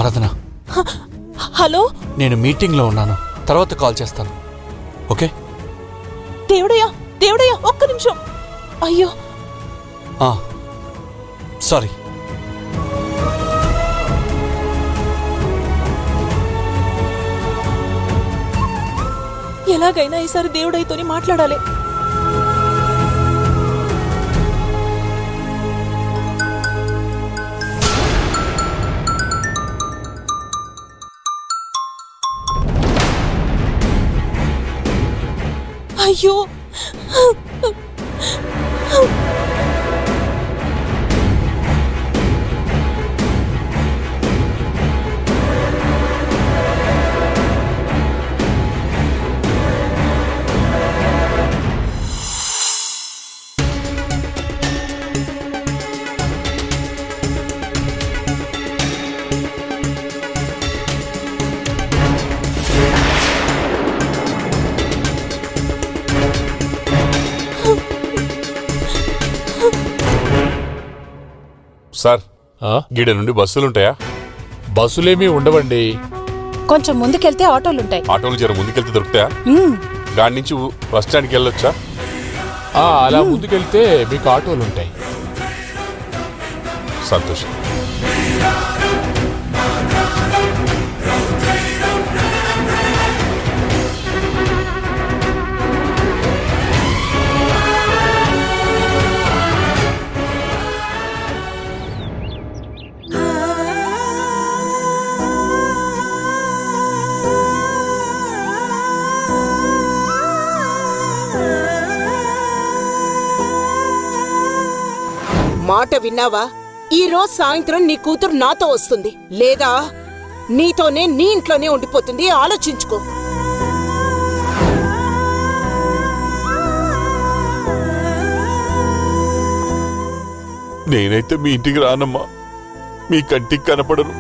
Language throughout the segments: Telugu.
ఆరాధన, హలో, నేను మీటింగ్లో ఉన్నాను, తర్వాత కాల్ చేస్తాను. ఓకే? దేవుడయ్యా దేవుడయ్యా, ఒక్క నిమిషం. అయ్యో సారీ. ఎలాగైనా ఈసారి దేవుడయ్యతోని మాట్లాడాలి. అయ్యో, సార్, గీడ నుండి బస్సులుంటాయా? బస్సులేమీ ఉండవండి. కొంచెం ముందుకెళ్తే ఆటోలుంటాయి. ఆటోలు జర ముందుకెళ్తే దొరుకుతాయా? దాని నుంచి బస్ స్టాండ్కి వెళ్ళొచ్చా? అలా ముందుకెళ్తే మీకు ఆటోలుంటాయి. సంతోషం. మాట విన్నావా? ఈ రోజు సాయంత్రం నీ కూతురు నాతో వస్తుంది, లేదా నీతోనే నీ ఇంట్లోనే ఉండిపోతుంది. ఆలోచించుకో. నేనైతే మీ ఇంటికి రానమ్మా, మీ కంటికి కనపడను.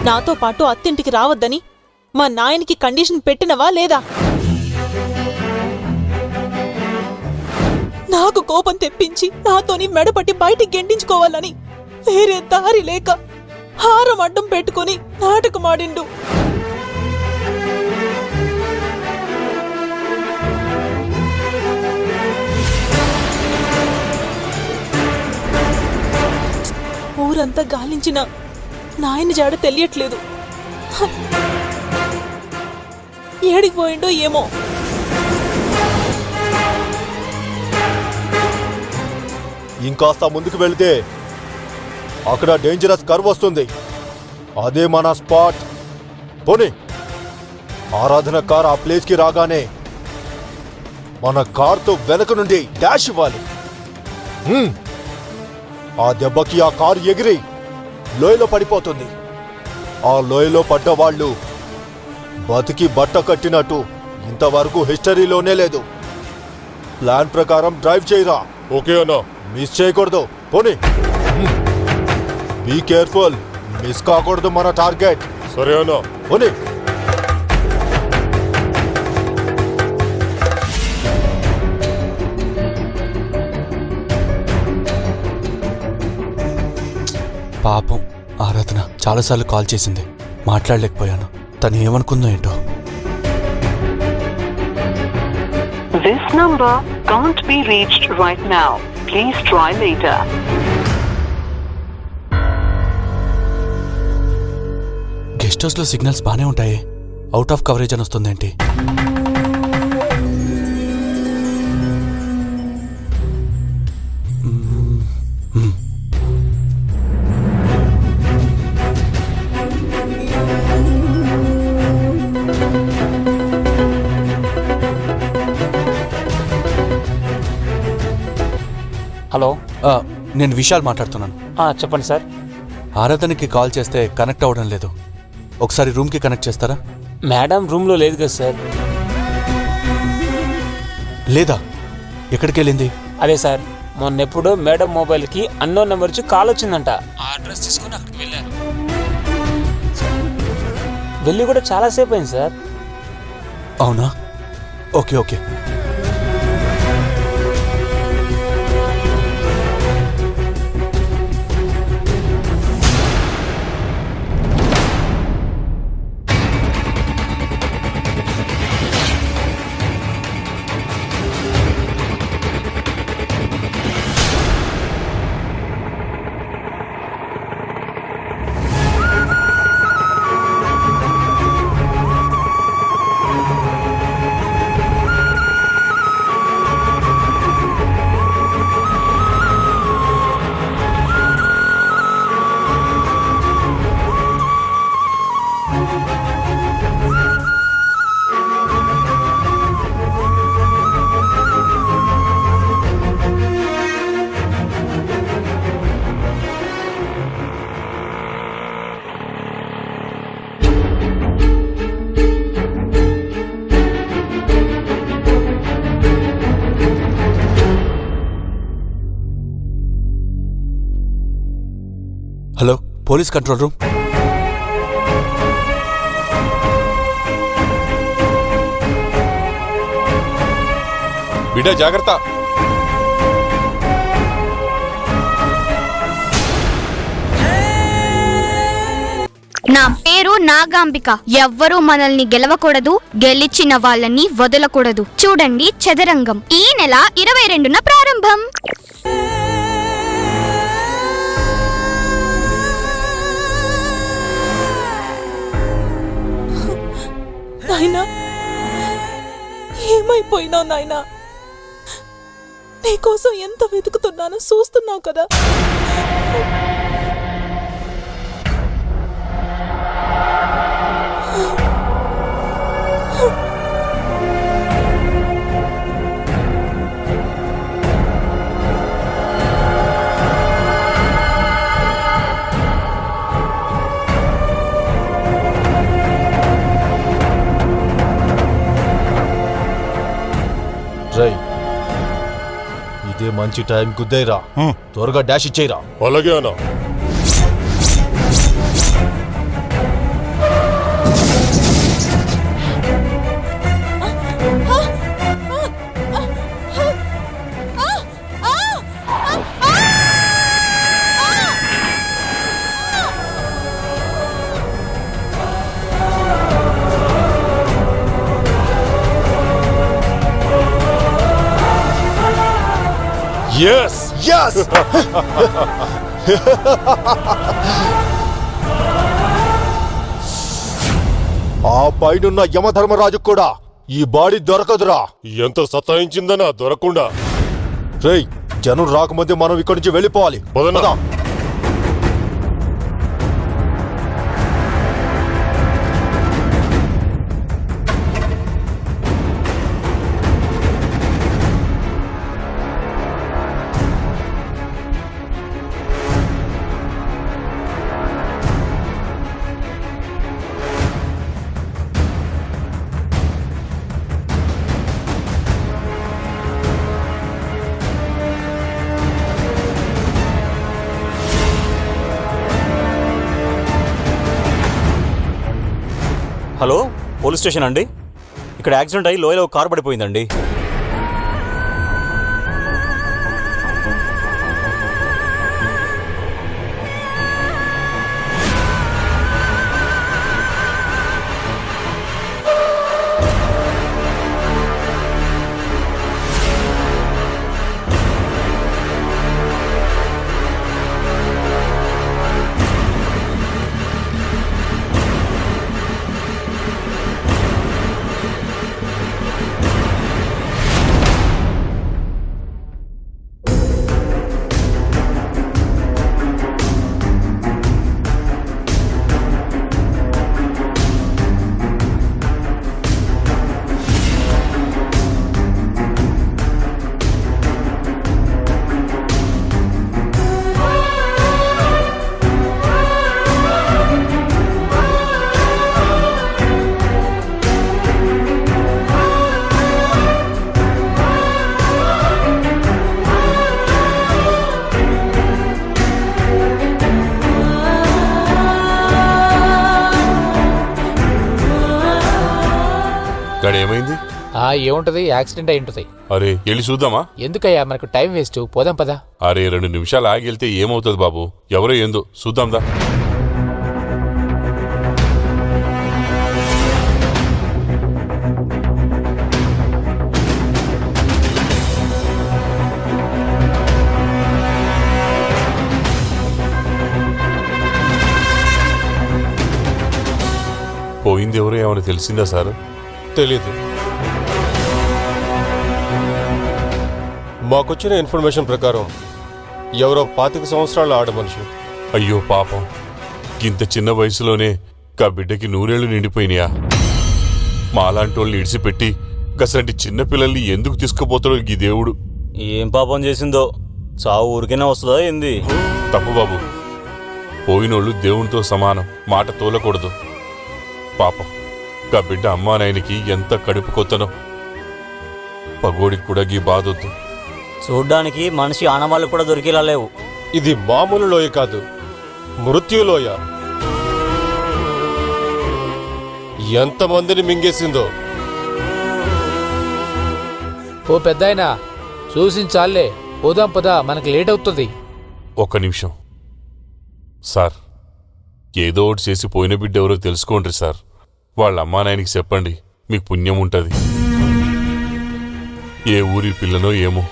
నాతో పాటు అత్తింటికి రావద్దని మా నాయనికి కండిషన్ పెట్టినవా లేదా? నాకు కోపం తెప్పించి నాతోని మెడపట్టి బయటికి గెంటించుకోవాలని వేరే దారి లేక హారం అడ్డం పెట్టుకుని నాటకమాడిండు. ఊరంతా గాలించిన నాయన జాడ తెలియట్లేదు. ఏడికి పోయిండో ఏమో. ఇంకాస్త ముందుకు వెళితే అక్కడ డేంజరస్ కర్వ్ వస్తుంది, అదే మన స్పాట్. పోనీ ఆరాధన కార్ ఆ ప్లేస్కి రాగానే మన కార్తో వెనక నుండి డాష్ ఇవ్వాలి. ఆ దెబ్బకి ఆ కారు ఎగిరి లోయలో పడిపోతుంది. ఆ లోయలో పడ్డ వాళ్ళు బతికి బట్ట కట్టినట్టు ఇంతవరకు హిస్టరీలోనే లేదు. ప్లాన్ ప్రకారం డ్రైవ్ చేయరా. ఓకే అన్నా. మిస్ చేయకూడదు. పోనీ బీ కేర్ఫుల్, మిస్ కాకూడదు మన టార్గెట్. సరే అన్నా. పోనీ. పాపం ఆరాధన చాలాసార్లు కాల్ చేసింది, మాట్లాడలేకపోయాను. తను ఏమనుకుందో ఏంటో. This number can't be reached right now. Please try later. Guest హౌస్లో సిగ్నల్స్ బాగానే ఉంటాయి, అవుట్ ఆఫ్ కవరేజ్ అని వస్తుందేంటి? హలో, నేను విశాల్ మాట్లాడుతున్నాను. చెప్పండి సార్. ఆరాధనకి కాల్ చేస్తే కనెక్ట్ అవ్వడం లేదు, ఒకసారి రూమ్కి కనెక్ట్ చేస్తారా? మేడం రూమ్లో లేదు కదా సార్. లేదా? ఎక్కడికి వెళ్ళింది? అదే సార్, మొన్నెప్పుడు మేడం మొబైల్కి అన్నోన్ నెంబర్ నుంచి కాల్ వచ్చిందంట. ఆ అడ్రస్ తీసుకుని అక్కడికి వెళ్ళారు. వెళ్ళి కూడా చాలాసేపు అయింది సార్. అవునా? Okay okay. Hello, police control room. బిడ్డ జాగ్రత్త. నా పేరు నాగాంబిక. ఎవ్వరూ మనల్ని గెలవకూడదు, గెలిచిన వాళ్ళని వదలకూడదు. చూడండి చదరంగం ఈ నెల 22న ప్రారంభం. నాయనా, ఏమైపోయినావు నాయనా? నీకోసం ఎంత వెతుకుతున్నానో చూస్తున్నావు కదా. రై, ఇదే మంచి టైం కుద్దేరా. త్వరగా డాష్ ఇచ్చేయరా. అలాగే అన్నా. Yes! Yes! ఆ పైనున్న యమధర్మరాజు కూడా ఈ బాడీ దొరకదురా. ఎంత సతాయించిందనా దొరకకుండా. రేయ్, జనం రాకముందే మనం ఇక్కడి నుంచి వెళ్ళిపోవాలి. పదనా. హలో, పోలీస్ స్టేషన్ అండి. ఇక్కడ యాక్సిడెంట్ అయ్యి లోయలో కారు పడిపోయిందండి. డాడీ ఏమైంది? ఏముంటది, యాక్సిడెంట్ అయి ఉంటది. అరే వెళ్ళి చూద్దామా? ఎందుకయ్యా మనకు టైం వేస్ట్, పోదాం పదా. అరే 2 నిమిషాలు ఆగి వెళ్తే ఏమవుతుంది బాబు? ఎవరో ఏందో చూద్దాందా. పోయింది ఎవరో ఏమైనా తెలిసిందా సార్? తెలీదు. మాకొచ్చిన ఇన్ఫర్మేషన్ ప్రకారం ఎవరో 25 సంవత్సరాల ఆడ మనిషి. అయ్యో పాపం, ఇంత చిన్న వయసులోనే కా బిడ్డకి 100 ఏళ్ళు నిండిపోయినాయా? మాలాంటి వాళ్ళని ఇడిచిపెట్టి గసంటి చిన్న పిల్లల్ని ఎందుకు తీసుకుపోతాడో ఈ దేవుడు. ఏం పాపం చేసిందో, చావు ఊరికైనా వస్తుందా ఏంది? తప్పు బాబు, పోయినోళ్ళు దేవునితో సమానం, మాట తోలకూడదు. పాపం గా బిడ్డ అమ్మానాయనికి ఎంత కడుపు కొత్తనో. పగోడికి కూడా గీ బాధొద్దు. చూడ్డానికి మనిషి ఆనవాళ్ళు కూడా దొరికేలా లేవు. ఇది మామూలు లోయ కాదు, మృత్యులోయ. ఎంతమందిని మింగేసిందో. ఓ పెద్దాయనా, చూసించాలే, పోదాం పదా, మనకి లేట్ అవుతుంది. ఒక్క నిమిషం సార్, ఏదో ఒకటి చేసి పోయిన బిడ్డ ఎవరో తెలుసుకోండి సార్. వాళ్ళ అమ్మానాయనికి చెప్పండి, మీకు పుణ్యం ఉంటుంది. ఏ ఊరి పిల్లనో ఏమో,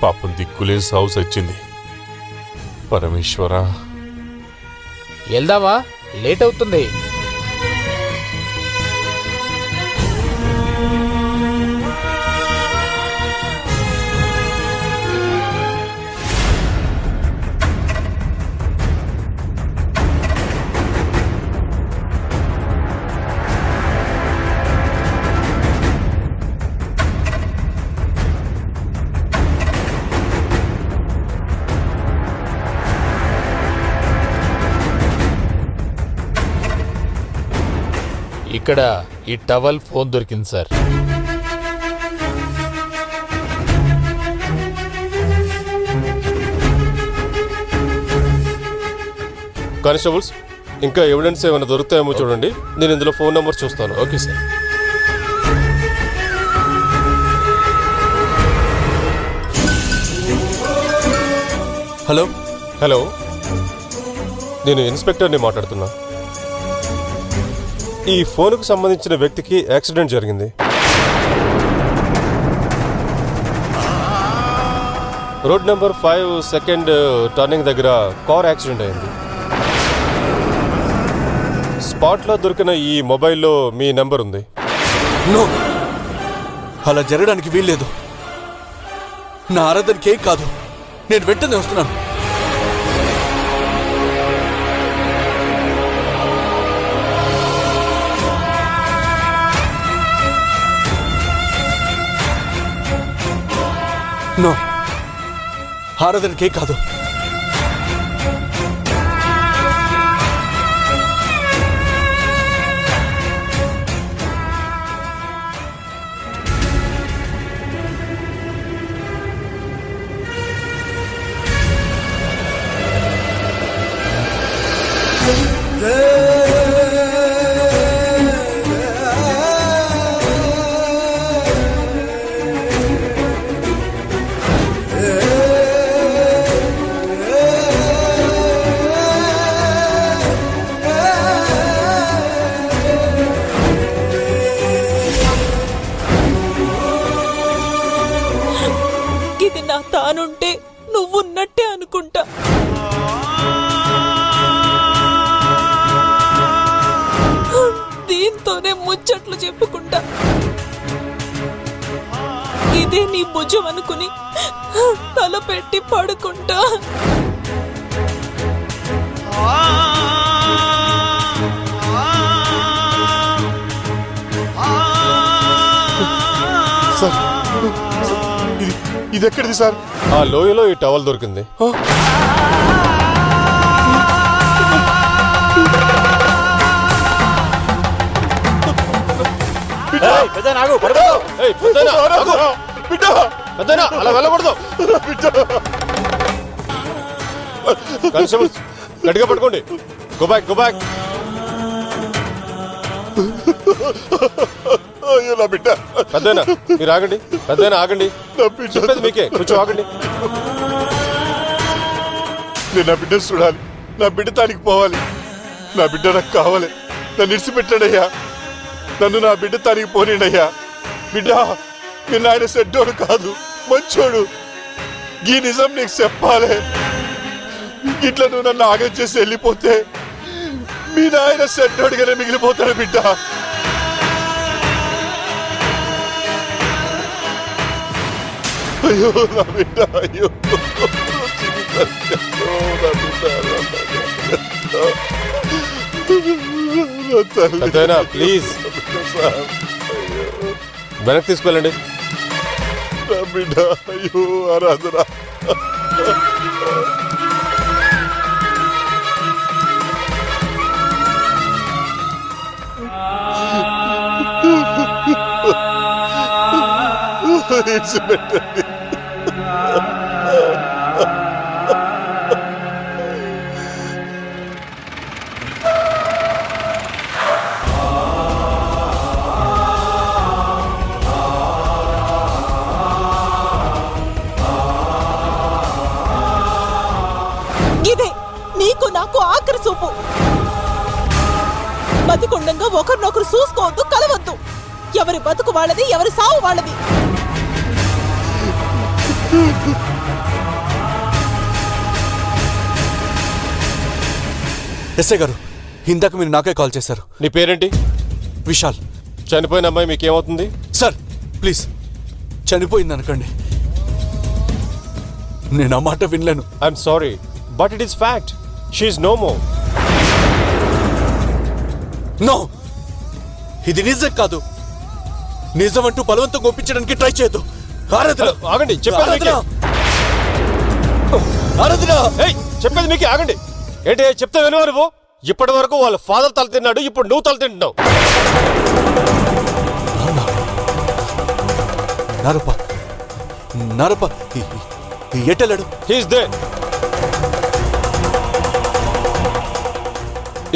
పాపం దిక్కులేని సాగు సచ్చింది. పరమేశ్వరా, వెళ్దామా, లేట్ అవుతుంది. ఇక్కడ ఈ టవల్ ఫోన్ దొరికింది సార్. కానిస్టేబుల్స్, ఇంకా ఎవిడెన్స్ ఏమైనా దొరుకుతాయేమో చూడండి. నేను ఇందులో ఫోన్ నెంబర్ చూస్తాను. Okay sir. హలో హలో, నేను ఇన్స్పెక్టర్ని మాట్లాడుతున్నా. ఈ ఫోన్కు సంబంధించిన వ్యక్తికి యాక్సిడెంట్ జరిగింది. రోడ్ నెంబర్ 5 సెకండ్ టర్నింగ్ దగ్గర కార్ యాక్సిడెంట్ అయింది. స్పాట్లో దొరికిన ఈ మొబైల్లో మీ నెంబర్ ఉంది. నో, అలా జరగడానికి వీల్లేదు. నా ఆరాధనకి ఏం కాదు, నేను వెంటనే వస్తున్నాను. నో, ఆరాధనకే కాదు. ఇది నా తానుంటే నువ్వున్నట్టే అనుకుంటా. దీంతోనే ముచ్చట్లు చెప్పుకుంటా. ఇదే నీ భుజం అనుకుని తల పెట్టి పడుకుంటా. సార్, ఇది ఎక్కడిది సార్? ఆ లోయలో ఈ టవల్ దొరికింది. అలా వెళ్ళకూడదు. కానిస్టేబుల్స్, గట్టిగా పట్టుకోండి. Go back. అయ్యో నా బిడ్డ, పెద్దయినా మీరు ఆగండి, పెద్దయినా ఆగండి, నా బిడ్డ, చెప్పేది మీకే, కొంచెం ఆగండి. నేను నా బిడ్డ చూడాలి, నా బిడ్డ తానికి పోవాలి, నా బిడ్డ నాకు కావాలి. నన్ను ఇడిచిపెట్టాడయ్యా, నన్ను నా బిడ్డ తానికి పోనీడయ్యా. బిడ్డ మీ నాయన సెడ్డోడు కాదు, మంచోడు. ఈ నిజం నీకు చెప్పాలి. ఇట్లా నువ్వు నన్ను ఆగం చేసి వెళ్ళిపోతే మీ నాయన సెడ్డోడిగానే మిగిలిపోతాడు బిడ్డ. అయ్యో నా బిడ్డ, అయ్యో పెద్దయినా ప్లీజ్ వెనక్కి తీసుకెళ్ళండి. నా బిడ్డ, అయ్యో ఆరాధన. ఇడిచిపెట్టండి. ఇదే నీకు నాకు ఆఖరి చూపు. బతికొండంగా ఒకరినొకరు చూసుకోవద్దు, కలవద్దు. ఎవరి బతుకు వాళ్ళది, ఎవరి సావు వాళ్ళది. ఎస్ఐ గారు, ఇందాక మీరు నాకే కాల్ చేశారు. నీ పేరేంటి? విశాల్. చనిపోయిన అమ్మాయి మీకేమవుతుంది? సార్ ప్లీజ్ చనిపోయింది అనకండి, నేను ఆ మాట వినలేను. I'm sorry but it is fact. She is no more. No, ఇది నిజం కాదు. నిజం అంటూ బలవంతం ఒప్పించడానికి ట్రై చేయొద్దు. ఆరాధన, ఆగండి, చెప్పేది మీకే. ఆరాధన, ఏయ్, చెప్పేది మీకే, ఆగండి. ఏంటి చెప్తే వినవా నువ్వు? ఇప్పటి వరకు వాళ్ళ ఫాదర్ తల తిన్నాడు, ఇప్పుడు నువ్వు తల తింటున్నావు. నారప్ప, నారప్ప ఎట్టెళ్ళాడు? He's there.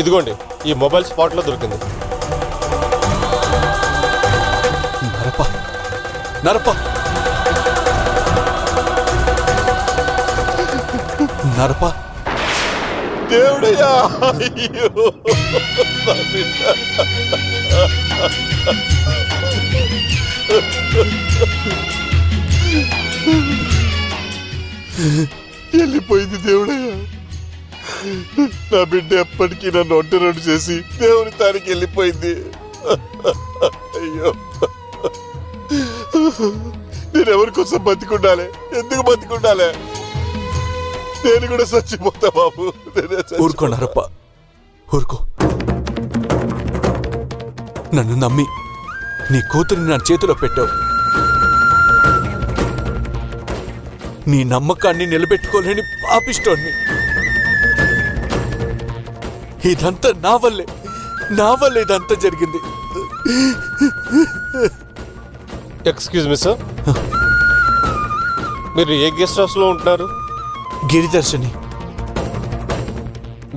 ఇదిగోండి, ఈ మొబైల్ స్పాట్ లో దొరికింది. నరప్ప, నరప్ప, నరప్ప, దేవుడయ్యా, అయ్యో నా బిడ్డ. వెళ్ళిపోయింది దేవుడయ్యా. నా బిడ్డ ఎప్పటికీ నన్ను ఒంటరి చేసి దేవుని తానికి వెళ్ళిపోయింది. అయ్యో, నేను ఎవరి కోసం బతికుండాలి? ఎందుకు బతికుండాలి? నేను కూడా చచ్చిపోతా బాబు. ఊరుకో నరప్ప, ఊరుకో. నన్ను నమ్మి నీ కూతురిని నా చేతిలో పెట్టావు. నీ నమ్మకాన్ని నిలబెట్టుకోలేని పాపిష్టోన్ని. ఇదంతా నా వల్లే ఇదంతా జరిగింది. ఎక్స్క్యూజ్ మీ సార్, మీరు ఏ గెస్ట్ హౌస్ లో ఉంటున్నారు? గిరిదర్శిని.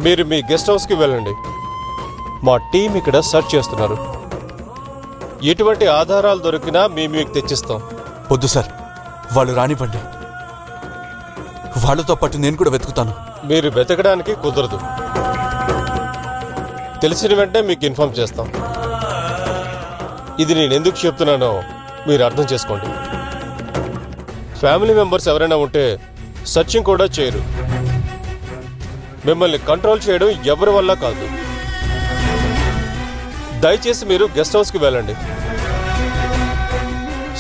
మీరు మీ గెస్ట్ హౌస్ కి వెళ్ళండి. మా టీం ఇక్కడ సెర్చ్ చేస్తున్నారు. ఎటువంటి ఆధారాలు దొరికినా మేము మీకు తెచ్చిస్తాం. వద్దు సార్, వాళ్ళు రానివ్వండి. వాళ్ళతో పాటు నేను కూడా వెతుకుతాను. మీరు వెతకడానికి కుదరదు. తెలిసిన వెంటనే మీకు ఇన్ఫార్మ్ చేస్తాం. ఇది నేను ఎందుకు చెప్తున్నానో మీరు అర్థం చేసుకోండి. ఫ్యామిలీ మెంబర్స్ ఎవరైనా ఉంటే సర్చింగ్ కూడా చేయరు. మిమ్మల్ని కంట్రోల్ చేయడం ఎవరి వల్ల కాదు. దయచేసి మీరు గెస్ట్ హౌస్కి వెళ్ళండి.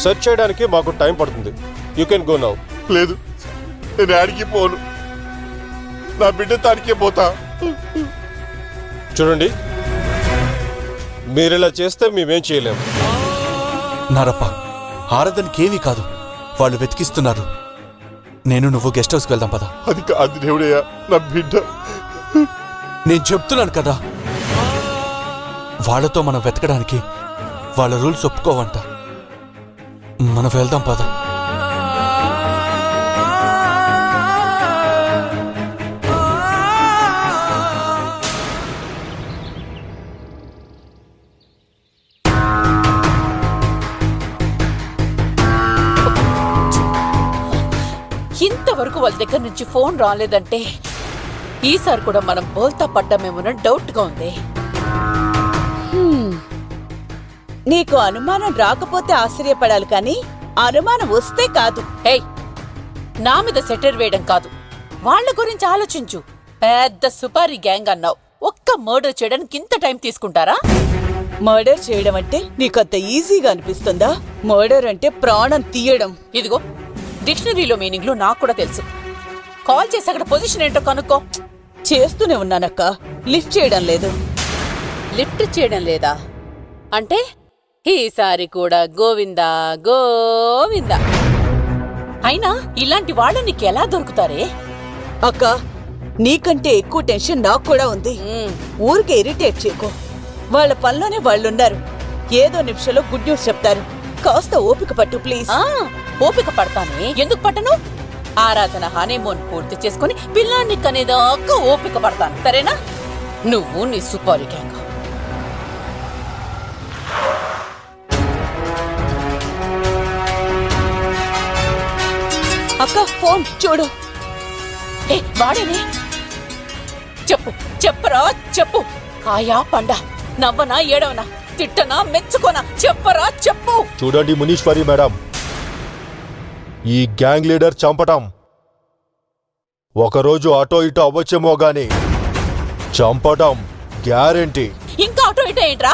సెర్చ్ చేయడానికి మాకు టైం పడుతుంది. You can go now. లేదు, నేను ఆడికి పోను. నా బిడ్డ తానికే పోతా. చూడండి, మీరు ఇలా చేస్తే మేమేం చేయలేము. నారప్ప, ఆరాధనకి ఏమీ కాదు, వాళ్ళు వెతికిస్తున్నారు. నేను నువ్వు గెస్ట్ హౌస్కి వెళ్దాం పద. అది కాదు దేవుడయ్యా, నా బిడ్డ. నేను చెప్తున్నాను కదా, వాళ్ళతో మనం వెతకడానికి వాళ్ళ రూల్స్ ఒప్పుకోవంట. మనం వెళ్దాం పద. ఇంతవరకు వాళ్ళ దగ్గర నుంచి ఫోన్ రాలేదంటే ఈసారి కూడా మనం బోల్తా పడ్డామేమోనో డౌట్ గా ఉంది. నీకు అనుమానం రాకపోతే ఆశ్చర్యపడాలి కానీ అనుమానం వస్తే కాదు. హే, నా మీద సెటర్ వేయడం కాదు, వాళ్ళ గురించి ఆలోచించు. పెద్ద సుపారీ గ్యాంగ్ అన్నావు, ఒక్క మర్డర్ చేయడానికి ఇంత టైం తీసుకుంటారా? మర్డర్ చేయడం అంటే నీకంత ఈజీగా అనిపిస్తుందా? మర్డర్ అంటే ప్రాణం తీయడం. ఇదిగో డిక్షనరీలో మీనింగ్లు నాకు కూడా తెలుసు. కాల్ చేసి అక్కడ పొజిషన్ ఏంటో కనుక్కో. చేస్తూనే ఉన్నానక్క, లిఫ్ట్ చేయడం లేదు. లిఫ్ట్ చేయడం లేదా అంటే ఈసారి కూడా గోవిందా గోవిందా. అయినా ఇలాంటి వాళ్ళు నీకెలా దొరుకుతారే? అక్క, నీకంటే ఎక్కువ టెన్షన్ నాకు కూడా ఉంది. ఊరికే ఇరిటేట్ చేయకు. వాళ్ళ పనిలోనే వాళ్ళున్నారు. ఏదో నిమిషంలో గుడ్ న్యూస్ చెప్తారు. కాస్త ఓపిక పట్టు ప్లీజ్. ఓపిక పడతానే, ఎందుకు పట్టను? ఆరాధన హనీమూన్ పూర్తి చేసుకుని పిల్లాన్ని కనేదాకా ఓపిక పడతాను, సరేనా? నువ్వు నీ సుపారీ గ్యాంగ్. అక్క ఫోన్ చూడు. వాడేనే. చెప్పు చెప్పరా చెప్పు. ఆయా పండ, నవ్వనా ఏడవనా, తిట్టనా మెచ్చుకోనా, చెప్పరా చెప్పు. చూడండి మునీశ్వరి మేడం, ఈ గ్యాంగ్ లీడర్ చంపటం ఒకరోజు అటో ఇటో అవ్వచ్చేమో గాని చంపటం గ్యారెంటీ. ఇంకా అటో ఇటో ఏంట్రా?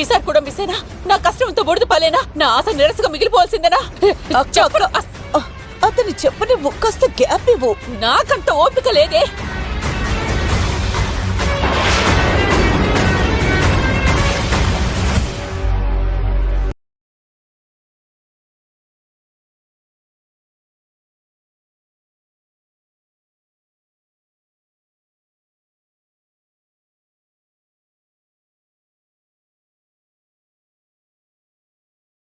ఈసారి కూడా మిస్ అయినా నా కష్టంతో బొడుదు పాలేనా? నా ఆశ నిరసగా మిగిలిపోవాల్సిందేనా? అతని చెప్పని ఒక్కస్త గ్యాప్ ఇవ్వు. నాకంత ఓపిక లేదే.